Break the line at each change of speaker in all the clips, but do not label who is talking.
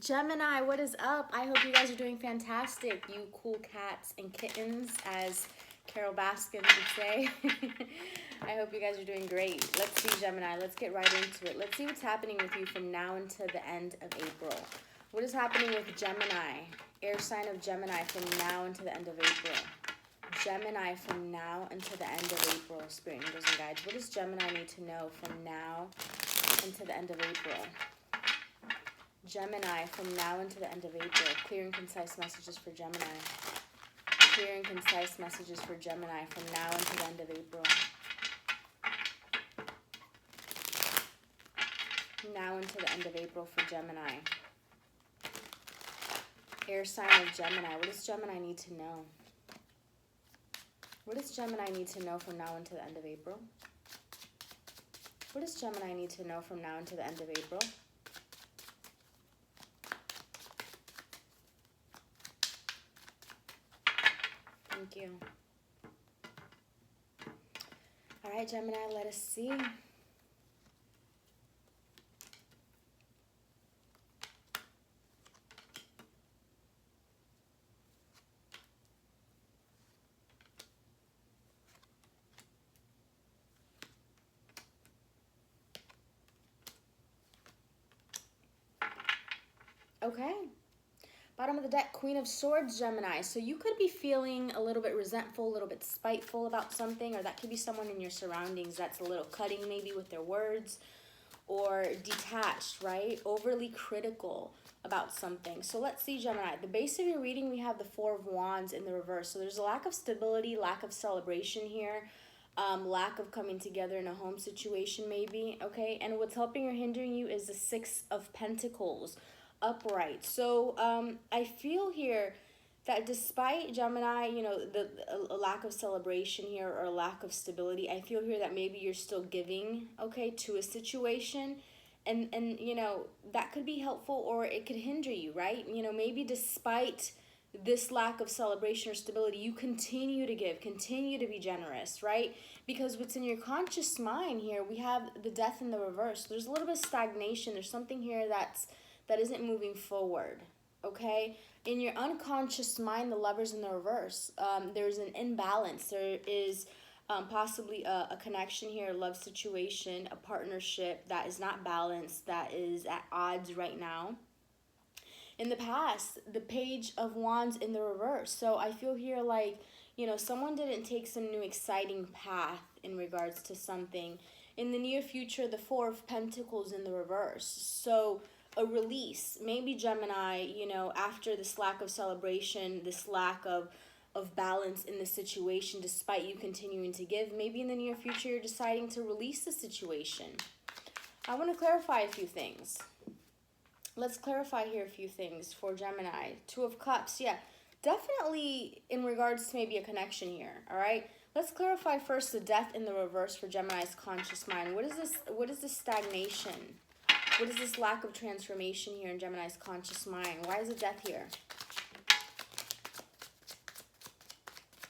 Gemini, what is up? I hope you guys are doing fantastic, you cool cats and kittens, as Carol Baskin would say. I hope you guys are doing great. Let's see, Gemini. Let's get right into it. Let's see what's happening with you from now until the end of April. What is happening with Gemini? Air sign of Gemini from now until the end of April. Gemini from now until the end of April. Spirit, angels, and guides. What does Gemini need to know from now until the end of April? Gemini from now until the end of April. Clear and concise messages for Gemini. Clear and concise messages for Gemini from now until the end of April. Now until the end of April for Gemini. Air sign of Gemini. What does Gemini need to know? What does Gemini need to know from now until the end of April? What does Gemini need to know from now until the end of April? Thank you. All right, Gemini, let us see. Okay. Bottom of the deck, Queen of Swords, Gemini. So you could be feeling a little bit resentful, a little bit spiteful about something, or that could be someone in your surroundings that's a little cutting maybe with their words, or detached, right? Overly critical about something. So let's see, Gemini. The base of your reading, we have the Four of Wands in the reverse. So there's a lack of stability, lack of celebration here, lack of coming together in a home situation maybe, okay? And what's helping or hindering you is the Six of Pentacles. Upright. So I feel here that despite, Gemini, you know, a lack of celebration here or a lack of stability, I feel here that maybe you're still giving, okay, to a situation, and you know, that could be helpful or it could hinder you, right? You know, maybe despite this lack of celebration or stability, you continue to give, continue to be generous, right? Because what's in your conscious mind here, we have the Death in the reverse. There's a little bit of stagnation. There's something here that isn't moving forward, okay? In your unconscious mind, the Lover's in the reverse. There's an imbalance. There is possibly a connection here, a love situation, a partnership that is not balanced, that is at odds right now. In the past, the Page of Wands in the reverse. So I feel here like, you know, someone didn't take some new exciting path in regards to something. In the near future, the Four of Pentacles in the reverse. So a release, maybe Gemini, you know, after this lack of celebration, this lack of balance in the situation, despite you continuing to give, maybe in the near future you're deciding to release the situation. I want to clarify a few things. Let's clarify here a few things for Gemini. Two of Cups, yeah, definitely in regards to maybe a connection here, all right? Let's clarify first the Death in the reverse for Gemini's conscious mind. What is this? What is this stagnation? What is this lack of transformation here in Gemini's conscious mind? Why is the Death here?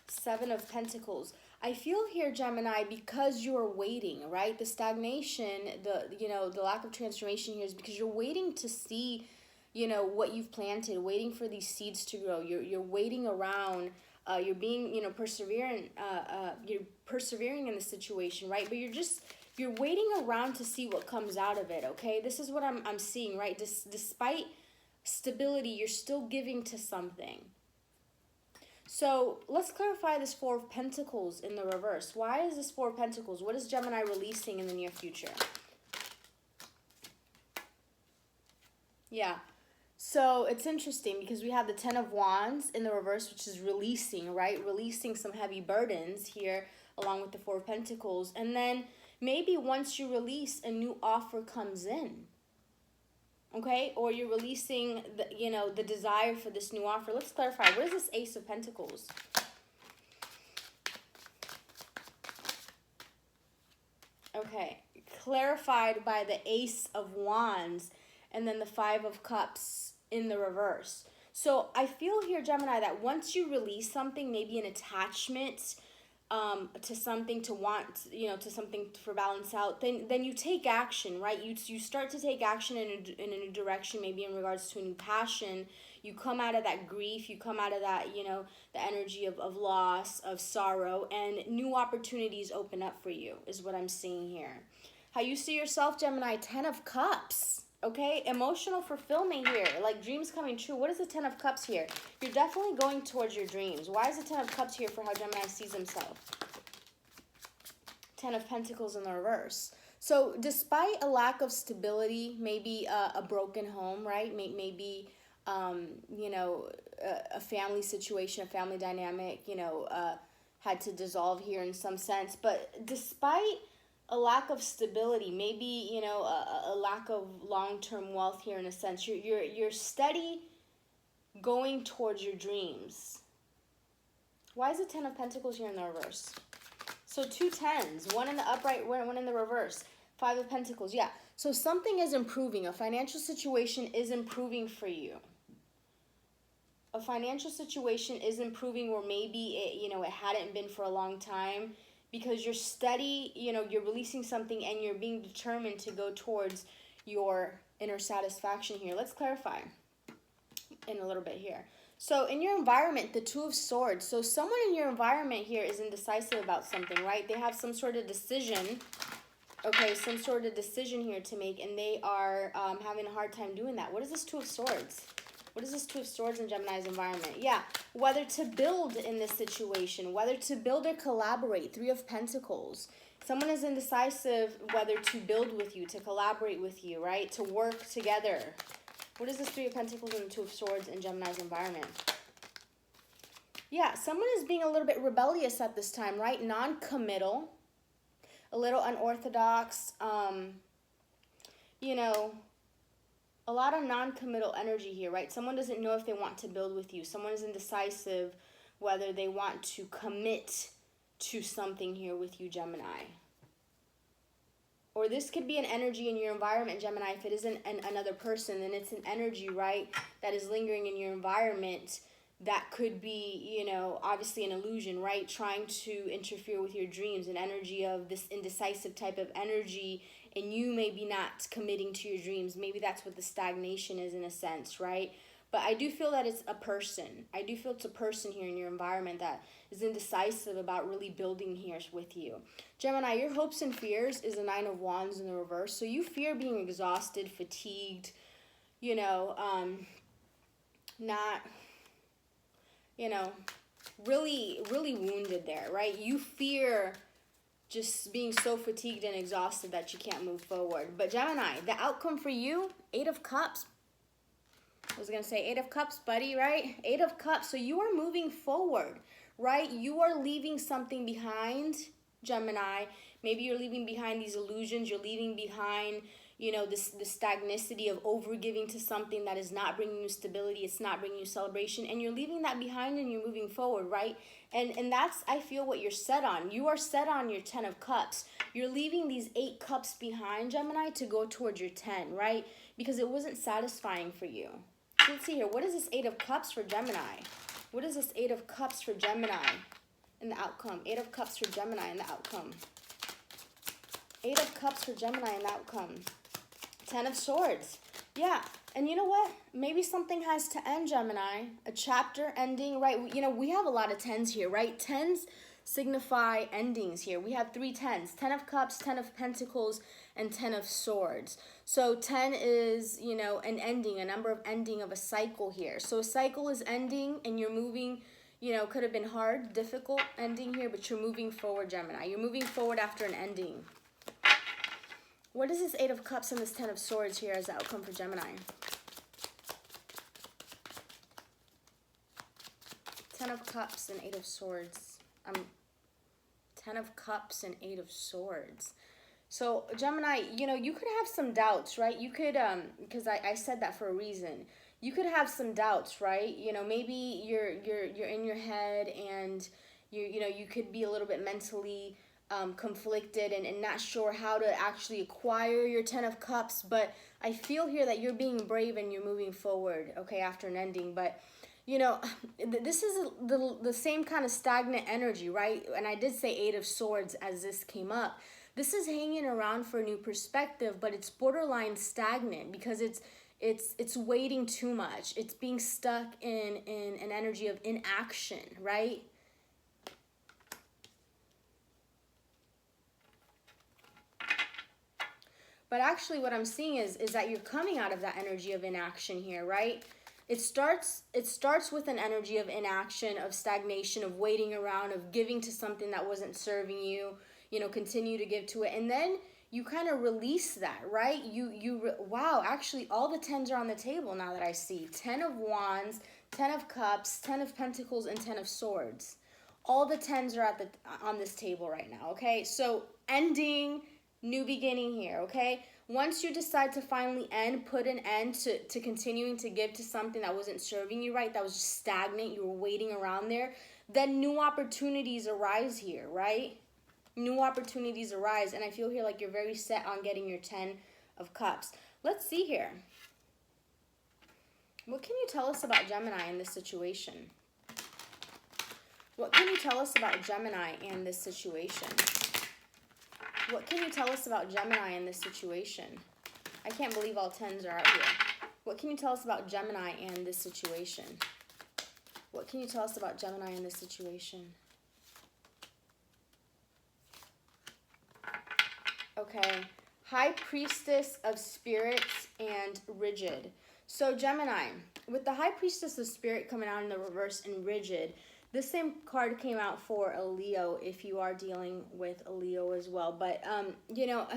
Seven of Pentacles. I feel here, Gemini, because you are waiting, right? The stagnation, the lack of transformation here is because you're waiting to see, you know, what you've planted, waiting for these seeds to grow. You're waiting around. You're being, you know, you're persevering in the situation, right? But you're waiting around to see what comes out of it, okay? This is what I'm seeing, right? Despite stability, you're still giving to something. So let's clarify this Four of Pentacles in the reverse. Why is this Four of Pentacles? What is Gemini releasing in the near future? Yeah. So it's interesting because we have the Ten of Wands in the reverse, which is releasing, right? Releasing some heavy burdens here along with the Four of Pentacles. And then maybe once you release, a new offer comes in. Okay? Or you're releasing the, you know, the desire for this new offer. Let's clarify. What is this Ace of Pentacles? Okay. Clarified by the Ace of Wands and then the Five of Cups in the reverse. So I feel here, Gemini, that once you release something, maybe an attachment, to something, to want, to something for balance out, then you take action, right? You start to take action in a new direction, maybe in regards to a new passion. You come out of that grief, you come out of that, the energy of loss, of sorrow, and new opportunities open up for you, is what I'm seeing here. How you see yourself, Gemini, 10 of Cups. Okay, emotional fulfillment here, like dreams coming true. What is the 10 of Cups here? You're definitely going towards your dreams. Why is the 10 of Cups here for how Gemini sees himself? 10 of Pentacles in the reverse. So despite a lack of stability, maybe a broken home, right? Maybe, a family situation, a family dynamic, had to dissolve here in some sense. But despite a lack of stability, maybe, a lack of long-term wealth here in a sense, you're steady going towards your dreams. Why is the 10 of Pentacles here in the reverse? So 2 10s, one in the upright, one in the reverse. 5 of Pentacles, yeah. So something is improving. A financial situation is improving for you. A financial situation is improving, or maybe it hadn't been for a long time, because you're steady, you're releasing something and you're being determined to go towards your inner satisfaction here. Let's clarify in a little bit here. So in your environment, the 2 of Swords. So someone in your environment here is indecisive about something, right? They have some sort of decision, okay, some sort of decision here to make, and they are having a hard time doing that. What is this 2 of Swords? What is this 2 of Swords in Gemini's environment? Yeah, whether to build in this situation, whether to build or collaborate. 3 of Pentacles. Someone is indecisive whether to build with you, to collaborate with you, right? To work together. What is this 3 of Pentacles and the 2 of Swords in Gemini's environment? Yeah, someone is being a little bit rebellious at this time, right? Non-committal, a little unorthodox, a lot of non-committal energy here, right? Someone doesn't know if they want to build with you. Someone is indecisive whether they want to commit to something here with you, Gemini. Or this could be an energy in your environment, Gemini. If it isn't another person, then it's an energy, right, that is lingering in your environment that could be, obviously an illusion, right? Trying to interfere with your dreams, an energy of this indecisive type of energy, and you maybe not committing to your dreams. Maybe that's what the stagnation is in a sense, right? But I do feel that it's a person. I do feel it's a person here in your environment that is indecisive about really building here with you. Gemini, your hopes and fears is the 9 of Wands in the reverse. So you fear being exhausted, fatigued, not, really, really wounded there, right? You fear just being so fatigued and exhausted that you can't move forward. But Gemini, the outcome for you, 8 of Cups. I was going to say 8 of Cups, buddy, right? 8 of Cups. So you are moving forward, right? You are leaving something behind, Gemini. Maybe you're leaving behind these illusions. You're leaving behind, this stagnicity of overgiving to something that is not bringing you stability. It's not bringing you celebration. And you're leaving that behind and you're moving forward, right? And that's, I feel, what you're set on. You are set on your 10 of Cups. You're leaving these 8 cups behind, Gemini, to go towards your 10, right? Because it wasn't satisfying for you. Let's see here. What is this 8 of Cups for Gemini? What is this 8 of Cups for Gemini in the outcome? 8 of Cups for Gemini in the outcome. 8 of Cups for Gemini in the outcome. 10 of Swords. Yeah. And you know what? Maybe something has to end, Gemini. A chapter ending, right? We have a lot of 10s here, right? 10s signify endings here. We have 3 10s. 10 of Cups, 10 of Pentacles, and 10 of Swords. So 10 is, an ending, a number of ending of a cycle here. So a cycle is ending and you're moving, could have been hard, difficult ending here, but you're moving forward, Gemini. You're moving forward after an ending. What is this 8 of Cups and this 10 of Swords here as the outcome for Gemini? 10 of Cups and 8 of Swords. 10 of Cups and 8 of Swords. So Gemini, you could have some doubts, right? You could, because I said that for a reason. You could have some doubts, right? Maybe you're in your head and you could be a little bit mentally conflicted and not sure how to actually acquire your 10 of Cups. But I feel here that you're being brave and you're moving forward, okay, after an ending. But You know, this is the same kind of stagnant energy, right? And I did say Eight of Swords as this came up. This is hanging around for a new perspective, but it's borderline stagnant because it's waiting too much. It's being stuck in an energy of inaction, right? But actually what I'm seeing is that you're coming out of that energy of inaction here, right? It starts with an energy of inaction, of stagnation, of waiting around, of giving to something that wasn't serving you, you know, continue to give to it. And then you kind of release that, right? Wow, actually all the 10s are on the table now that I see. 10 of Wands, 10 of Cups, 10 of Pentacles, and 10 of Swords. All the 10s are on this table right now, okay? So ending, new beginning here, okay? Once you decide to finally put an end to continuing to give to something that wasn't serving you right, that was just stagnant, you were waiting around there, then new opportunities arise here, right? New opportunities arise, and I feel here like you're very set on getting your 10 of Cups. Let's see here. What can you tell us about Gemini in this situation? What can you tell us about Gemini in this situation? What can you tell us about Gemini in this situation? I can't believe all 10s are out here. What can you tell us about Gemini and this situation? What can you tell us about Gemini in this situation? Okay. High Priestess of Spirits and Rigid. So Gemini, with the High Priestess of Spirit coming out in the reverse and Rigid, this same card came out for a Leo if you are dealing with a Leo as well. But, you know,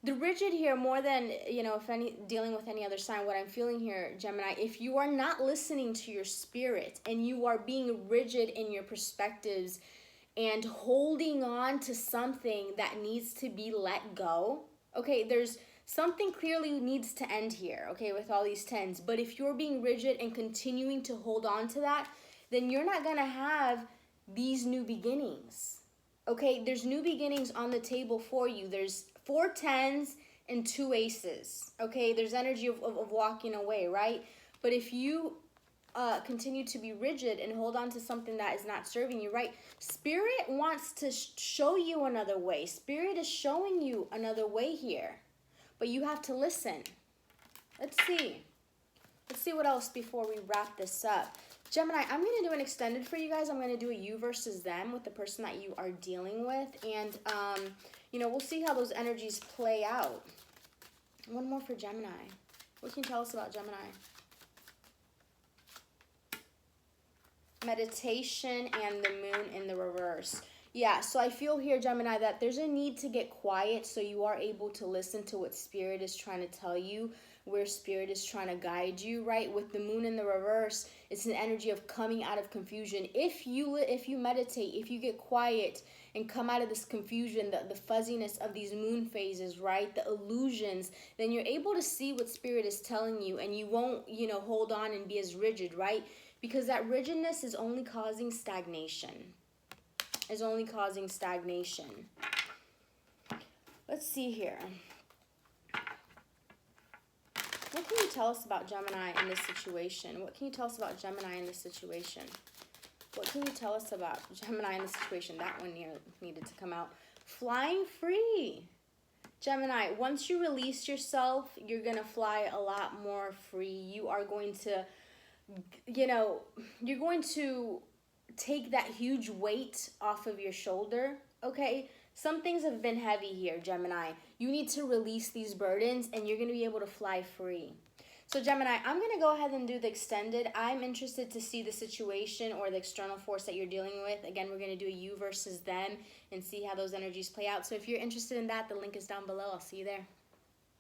the rigid here, more than, you know, dealing with any other sign, what I'm feeling here, Gemini, if you are not listening to your spirit and you are being rigid in your perspectives and holding on to something that needs to be let go, okay, there's something clearly needs to end here, okay, with all these 10s. But if you're being rigid and continuing to hold on to that, then you're not going to have these new beginnings. Okay, there's new beginnings on the table for you. There's 4 10s and 2 aces. Okay, there's energy of walking away, right? But if you continue to be rigid and hold on to something that is not serving you, right? Spirit wants to show you another way. Spirit is showing you another way here. But you have to listen. Let's see. Let's see what else before we wrap this up. Gemini, I'm going to do an extended for you guys. I'm going to do a you versus them with the person that you are dealing with. And, you know, we'll see how those energies play out. One more for Gemini. What can you tell us about Gemini? Meditation and the moon in the reverse. Yeah, so I feel here, Gemini, that there's a need to get quiet so you are able to listen to what Spirit is trying to tell you, where Spirit is trying to guide you, right? With the moon in the reverse, it's an energy of coming out of confusion. If you meditate, if you get quiet and come out of this confusion, the fuzziness of these moon phases, right? The illusions, then you're able to see what Spirit is telling you, and you won't, you know, hold on and be as rigid, right? Because that rigidness is only causing stagnation. Is only causing stagnation. Let's see here. What can you tell us about Gemini in this situation? What can you tell us about Gemini in this situation? What can you tell us about Gemini in this situation? That one needed to come out. Flying free. Gemini, once you release yourself, you're going to fly a lot more free. You are going to, you know, you're going to take that huge weight off of your shoulder, okay? Some things have been heavy here, Gemini. You need to release these burdens and you're going to be able to fly free. So Gemini, I'm going to go ahead and do the extended. I'm interested to see the situation or the external force that you're dealing with. Again, we're going to do a you versus them and see how those energies play out. So if you're interested in that, the link is down below. I'll see you there.